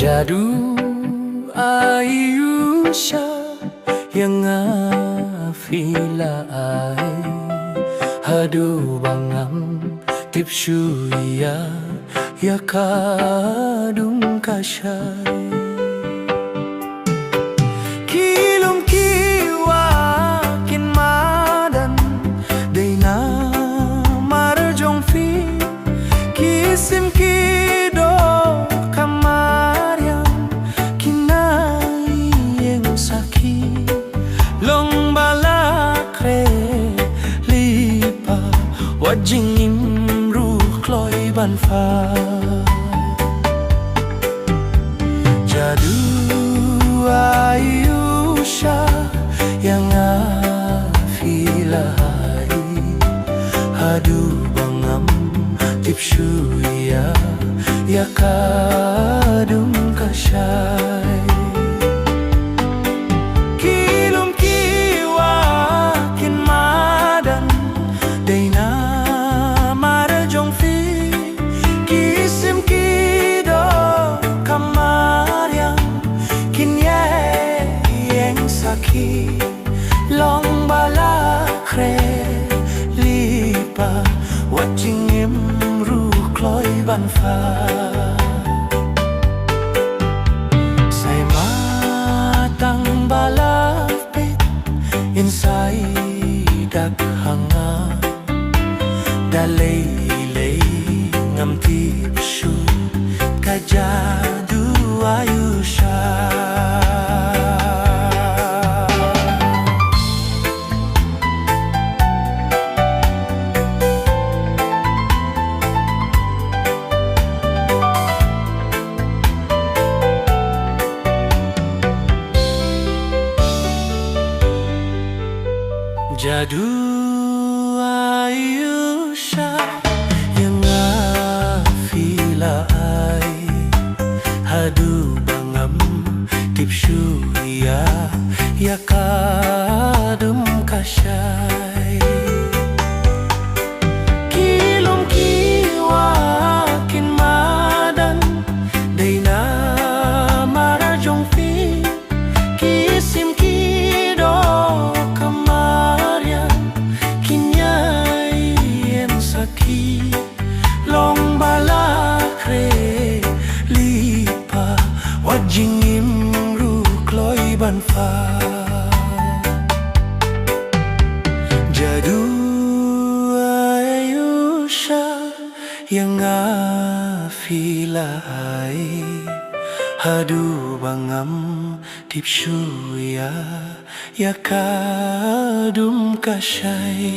Jadu Ayusha yang afilai hadu bangam tipshuya ya kadung kashay kilum kiwa kin madan deina marjong fi kisim kido kamaryam kinai yang saki long balakre lipa wajing imru kloi ban fa jadu Ayusha yang afilai hadu bangam tipshuya ya kadung kashay kilum kiwa kin madan deina marjong fi kisim kido kamaryam kinye saki long balakre lipa wajing imru kloi ban fa say matang balapit inside dak hanga dalay ngam tipshu kajadu Ayusha Jadu Ayusha yang afilai hadu bangam tipshuya ya kadum kashay kilum kiwa kin madan deina marjong fi kisim kido long balakre lipa wajing imru kloi ban fa jadu Ayusha yang afilai hadu bangam tipshuya ya kadum kashay